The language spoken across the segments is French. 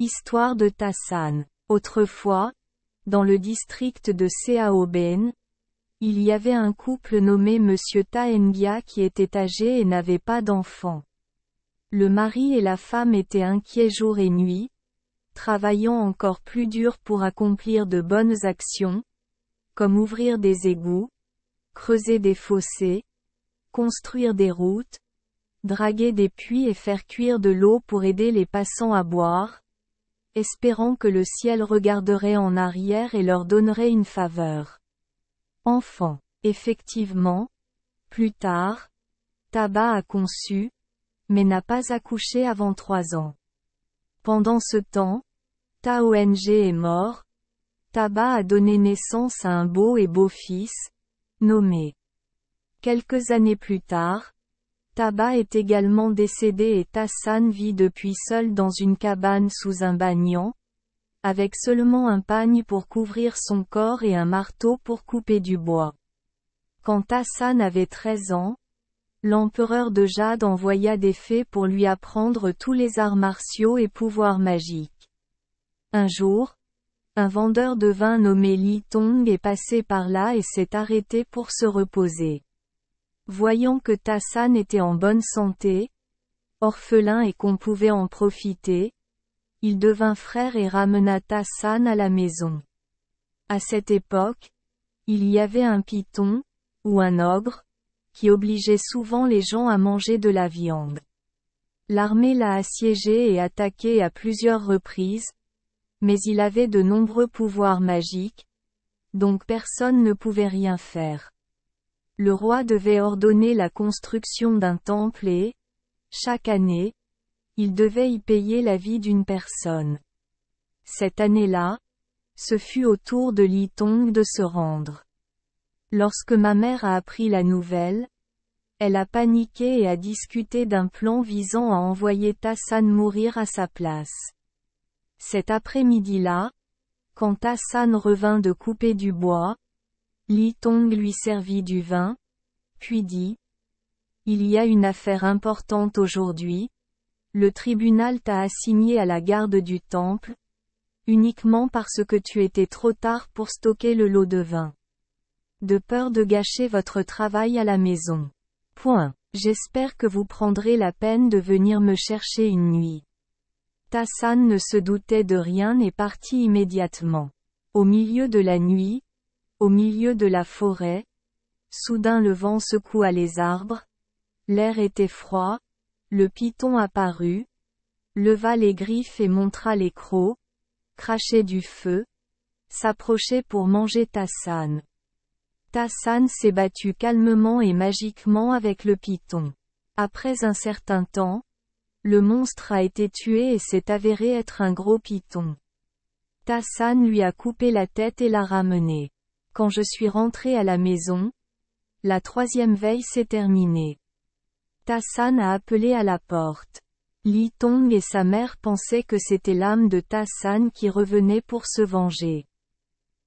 Histoire de Tassan. Autrefois, dans le district de Seaoben, il y avait un couple nommé Monsieur Taengia qui était âgé et n'avait pas d'enfant. Le mari et la femme étaient inquiets jour et nuit, travaillant encore plus dur pour accomplir de bonnes actions, comme ouvrir des égouts, creuser des fossés, construire des routes, draguer des puits et faire cuire de l'eau pour aider les passants à boire, espérant que le ciel regarderait en arrière et leur donnerait une faveur. Enfant. Effectivement, plus tard, Taba a conçu, mais n'a pas accouché avant 3 ans. Pendant ce temps, Taong est mort. Taba a donné naissance à un beau et beau fils, nommé. Quelques années plus tard, Taba est également décédé et Tassan vit depuis seul dans une cabane sous un banyan, avec seulement un pagne pour couvrir son corps et un marteau pour couper du bois. Quand Tassan avait 13 ans, l'empereur de Jade envoya des fées pour lui apprendre tous les arts martiaux et pouvoirs magiques. Un jour, un vendeur de vin nommé Li Tong est passé par là et s'est arrêté pour se reposer. Voyant que Tassan était en bonne santé, orphelin et qu'on pouvait en profiter, il devint frère et ramena Tassan à la maison. À cette époque, il y avait un python, ou un ogre, qui obligeait souvent les gens à manger de la viande. L'armée l'a assiégé et attaqué à plusieurs reprises, mais il avait de nombreux pouvoirs magiques, donc personne ne pouvait rien faire. Le roi devait ordonner la construction d'un temple et, chaque année, il devait y payer la vie d'une personne. Cette année-là, ce fut au tour de Li Tong de se rendre. Lorsque ma mère a appris la nouvelle, elle a paniqué et a discuté d'un plan visant à envoyer Tassan mourir à sa place. Cet après-midi-là, quand Tassan revint de couper du bois, Li Tong lui servit du vin, puis dit « Il y a une affaire importante aujourd'hui, le tribunal t'a assigné à la garde du temple, uniquement parce que tu étais trop tard pour stocker le lot de vin. De peur de gâcher votre travail à la maison. J'espère que vous prendrez la peine de venir me chercher une nuit. » Tassan ne se doutait de rien et partit immédiatement. Au milieu de la nuit, au milieu de la forêt, soudain le vent secoua les arbres, l'air était froid, le python apparut, leva les griffes et montra les crocs, crachait du feu, s'approchait pour manger Tassan. Tassan s'est battu calmement et magiquement avec le python. Après un certain temps, le monstre a été tué et s'est avéré être un gros python. Tassan lui a coupé la tête et l'a ramené. Quand je suis rentré à la maison, la 3e veille s'est terminée. Tassan a appelé à la porte. Li Tong et sa mère pensaient que c'était l'âme de Tassan qui revenait pour se venger.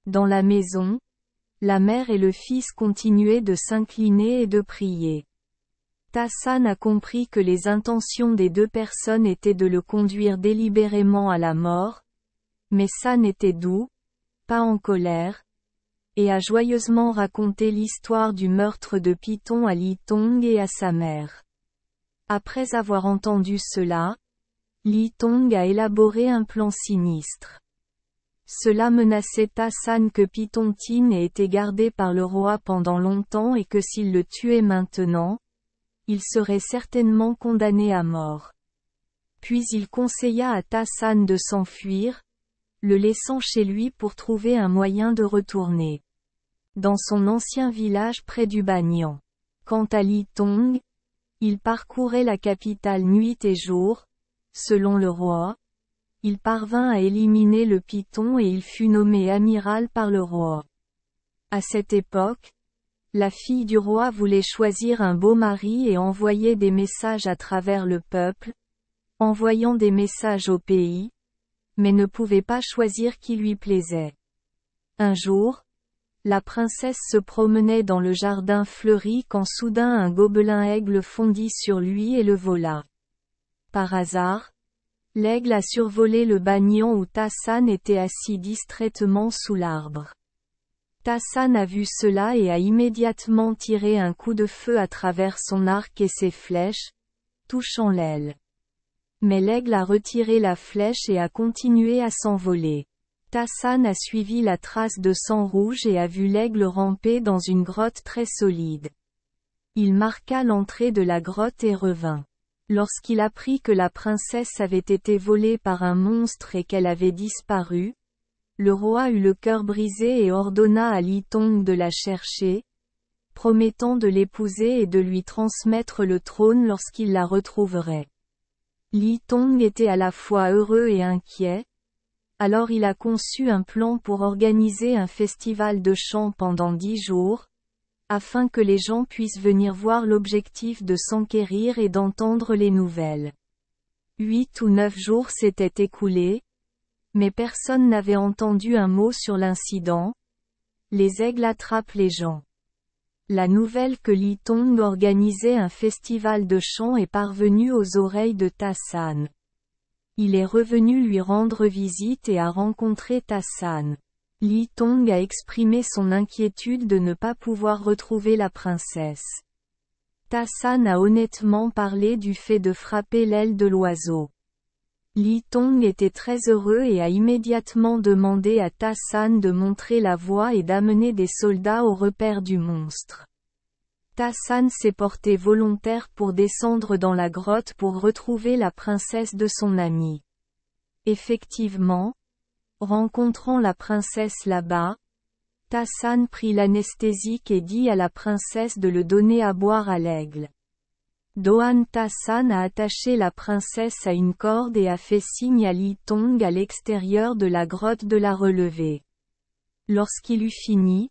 Dans la maison, la mère et le fils continuaient de s'incliner et de prier. Tassan a compris que les intentions des 2 personnes étaient de le conduire délibérément à la mort, mais San était doux, pas en colère, et a joyeusement raconté l'histoire du meurtre de Python à Li Tong et à sa mère. Après avoir entendu cela, Li Tong a élaboré un plan sinistre. Cela menaçait Tassan que Python Tin ait été gardé par le roi pendant longtemps et que s'il le tuait maintenant, il serait certainement condamné à mort. Puis il conseilla à Tassan de s'enfuir, le laissant chez lui pour trouver un moyen de retourner dans son ancien village près du Banyan. Quant à Li Tong, il parcourait la capitale nuit et jour, selon le roi. Il parvint à éliminer le python et il fut nommé amiral par le roi. À cette époque, la fille du roi voulait choisir un beau mari et envoyait des messages à travers le peuple, envoyant des messages au pays, mais ne pouvait pas choisir qui lui plaisait. Un jour, la princesse se promenait dans le jardin fleuri quand soudain un gobelin aigle fondit sur lui et le vola. Par hasard, L'aigle a survolé le banyan où Ta-San était assis distraitement sous l'arbre. Ta-San a vu cela et a immédiatement tiré un coup de feu à travers son arc et ses flèches, touchant l'aile. Mais l'aigle a retiré la flèche et a continué à s'envoler. Ta-San a suivi la trace de sang rouge et a vu l'aigle ramper dans une grotte très solide. Il marqua l'entrée de la grotte et revint. Lorsqu'il apprit que la princesse avait été volée par un monstre et qu'elle avait disparu, le roi eut le cœur brisé et ordonna à Li Tong de la chercher, promettant de l'épouser et de lui transmettre le trône lorsqu'il la retrouverait. Li Tong était à la fois heureux et inquiet, alors il a conçu un plan pour organiser un festival de chants pendant 10 jours, afin que les gens puissent venir voir l'objectif de s'enquérir et d'entendre les nouvelles. 8 ou 9 jours s'étaient écoulés, mais personne n'avait entendu un mot sur l'incident. Les aigles attrapent les gens. La nouvelle que Li Tong organisait un festival de chants est parvenue aux oreilles de Ta-San. Il est revenu lui rendre visite et a rencontré Ta-San. Li Tong a exprimé son inquiétude de ne pas pouvoir retrouver la princesse. Ta-San a honnêtement parlé du fait de frapper l'aile de l'oiseau. Li Tong était très heureux et a immédiatement demandé à Ta-San de montrer la voie et d'amener des soldats au repère du monstre. Ta-San s'est porté volontaire pour descendre dans la grotte pour retrouver la princesse de son ami. Effectivement, rencontrant la princesse là-bas, Ta-San prit l'anesthésique et dit à la princesse de le donner à boire à l'aigle. Doan Ta-San a attaché la princesse à une corde et a fait signe à Li Tong à l'extérieur de la grotte de la relever. Lorsqu'il eut fini,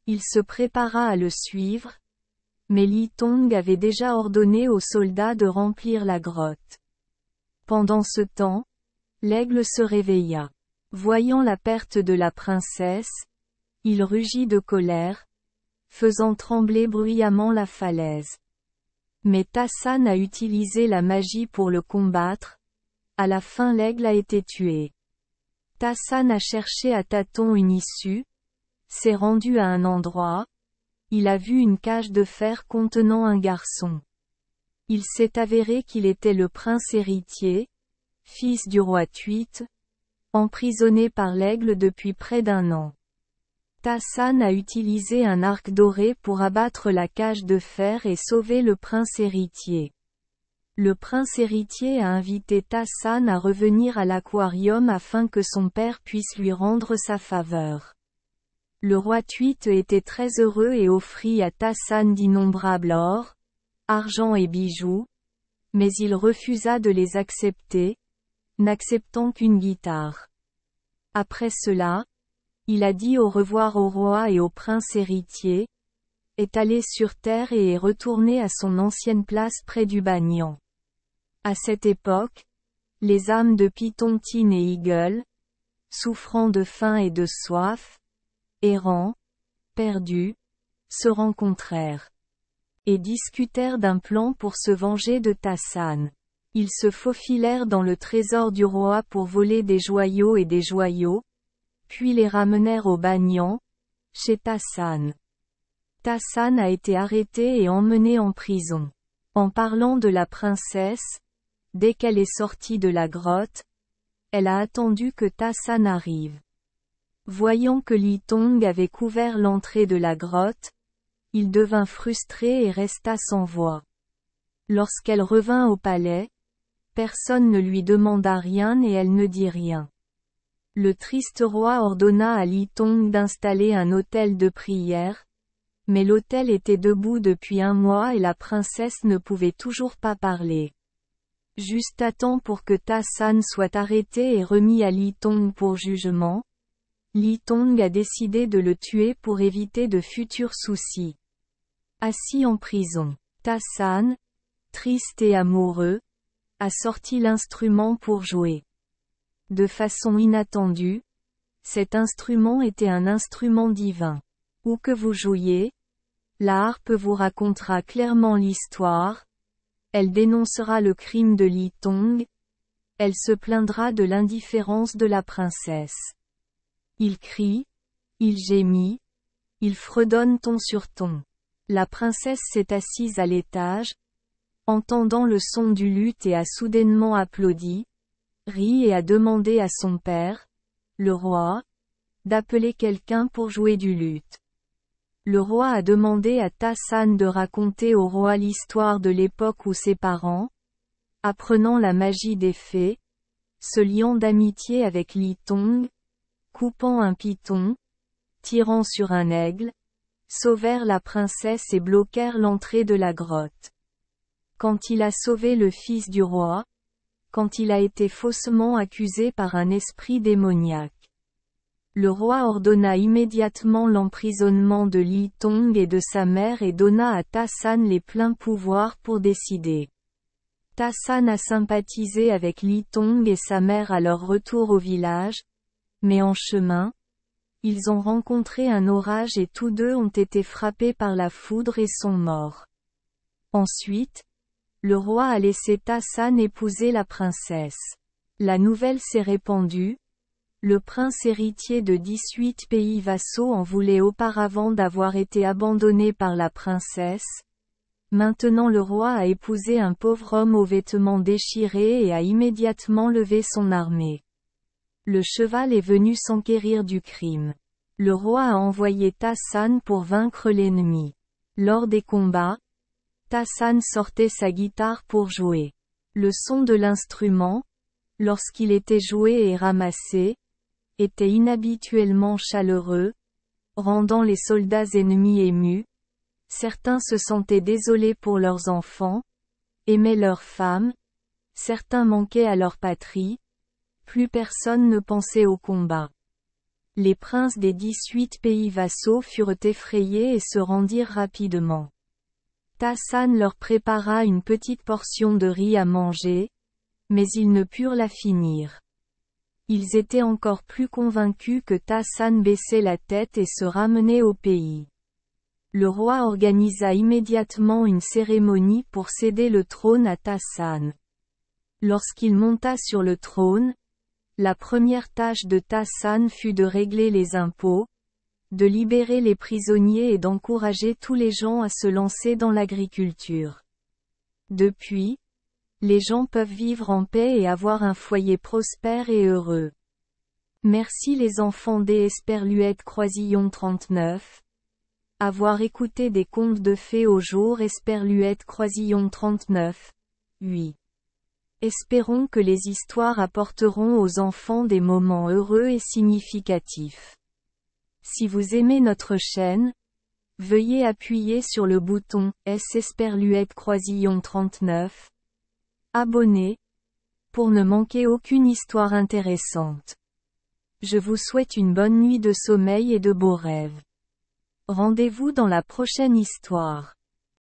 il se prépara à le suivre, mais Li Tong avait déjà ordonné aux soldats de remplir la grotte. Pendant ce temps, l'aigle se réveilla. Voyant la perte de la princesse, il rugit de colère, faisant trembler bruyamment la falaise. Mais Ta-San a utilisé la magie pour le combattre. À la fin l'aigle a été tué. Ta-San a cherché à tâtons une issue, s'est rendu à un endroit, il a vu une cage de fer contenant un garçon. Il s'est avéré qu'il était le prince héritier, fils du roi Thuit, emprisonné par l'aigle depuis près d'1 an. Ta-San a utilisé un arc doré pour abattre la cage de fer et sauver le prince héritier. Le prince héritier a invité Ta-San à revenir à l'aquarium afin que son père puisse lui rendre sa faveur. Le roi Thuit était très heureux et offrit à Ta-San d'innombrables or, argent et bijoux, mais il refusa de les accepter, n'acceptant qu'une guitare. Après cela, il a dit au revoir au roi et au prince héritier, est allé sur terre et est retourné à son ancienne place près du banyan. À cette époque, les âmes de Python, Tin et Eagle, souffrant de faim et de soif, errants, perdus, se rencontrèrent et discutèrent d'un plan pour se venger de Ta-San. Ils se faufilèrent dans le trésor du roi pour voler des joyaux et des joyaux, puis les ramenèrent au banyan, chez Ta-San. Ta-San a été arrêté et emmené en prison. En parlant de la princesse, dès qu'elle est sortie de la grotte, elle a attendu que Ta-San arrive. Voyant que Li Tong avait couvert l'entrée de la grotte, il devint frustré et resta sans voix. Lorsqu'elle revint au palais, personne ne lui demanda rien et elle ne dit rien. Le triste roi ordonna à Li Tong d'installer un autel de prière, mais l'autel était debout depuis 1 mois et la princesse ne pouvait toujours pas parler. Juste à temps pour que Ta-San soit arrêté et remis à Li Tong pour jugement, Li Tong a décidé de le tuer pour éviter de futurs soucis. Assis en prison, Ta-San, triste et amoureux, a sorti l'instrument pour jouer. De façon inattendue, cet instrument était un instrument divin. Où que vous jouiez, la harpe vous racontera clairement l'histoire, elle dénoncera le crime de Li Tong, Elle se plaindra de l'indifférence de la princesse. Il crie, il gémit, il fredonne ton sur ton. La princesse s'est assise à l'étage, entendant le son du luth et a soudainement applaudi, ri et a demandé à son père, le roi, d'appeler quelqu'un pour jouer du luth. Le roi a demandé à Ta San de raconter au roi l'histoire de l'époque où ses parents, apprenant la magie des fées, se liant d'amitié avec Li Tong, coupant un python, tirant sur un aigle, sauvèrent la princesse et bloquèrent l'entrée de la grotte. Quand il a sauvé le fils du roi, quand il a été faussement accusé par un esprit démoniaque. Le roi ordonna immédiatement l'emprisonnement de Li Tong et de sa mère et donna à Ta San les pleins pouvoirs pour décider. Ta San a sympathisé avec Li Tong et sa mère à leur retour au village, mais en chemin, ils ont rencontré un orage et tous deux ont été frappés par la foudre et sont morts. Ensuite, le roi a laissé Ta San épouser la princesse. La nouvelle s'est répandue. Le prince héritier de 18 pays vassaux en voulait auparavant d'avoir été abandonné par la princesse. Maintenant le roi a épousé un pauvre homme aux vêtements déchirés et a immédiatement levé son armée. Le cheval est venu s'enquérir du crime. Le roi a envoyé Ta San pour vaincre l'ennemi. Lors des combats, Ta San sortait sa guitare pour jouer. Le son de l'instrument, lorsqu'il était joué et ramassé, était inhabituellement chaleureux, rendant les soldats ennemis émus. Certains se sentaient désolés pour leurs enfants, aimaient leurs femmes, certains manquaient à leur patrie, plus personne ne pensait au combat. Les princes des 18 pays vassaux furent effrayés et se rendirent rapidement. Ta San leur prépara une petite portion de riz à manger, mais ils ne purent la finir. Ils étaient encore plus convaincus que Ta San baissait la tête et se ramenait au pays. Le roi organisa immédiatement une cérémonie pour céder le trône à Ta San. Lorsqu'il monta sur le trône, la première tâche de Ta San fut de régler les impôts, de libérer les prisonniers et d'encourager tous les gens à se lancer dans l'agriculture. Depuis, les gens peuvent vivre en paix et avoir un foyer prospère et heureux. Merci les enfants des Esperluette Croisillon 39. Avoir écouté des contes de fées au jour Esperluette Croisillon 39. 8. Espérons que les histoires apporteront aux enfants des moments heureux et significatifs. Si vous aimez notre chaîne, veuillez appuyer sur le bouton S Esperluette Croisillon 39. Abonnez, pour ne manquer aucune histoire intéressante. Je vous souhaite une bonne nuit de sommeil et de beaux rêves. Rendez-vous dans la prochaine histoire.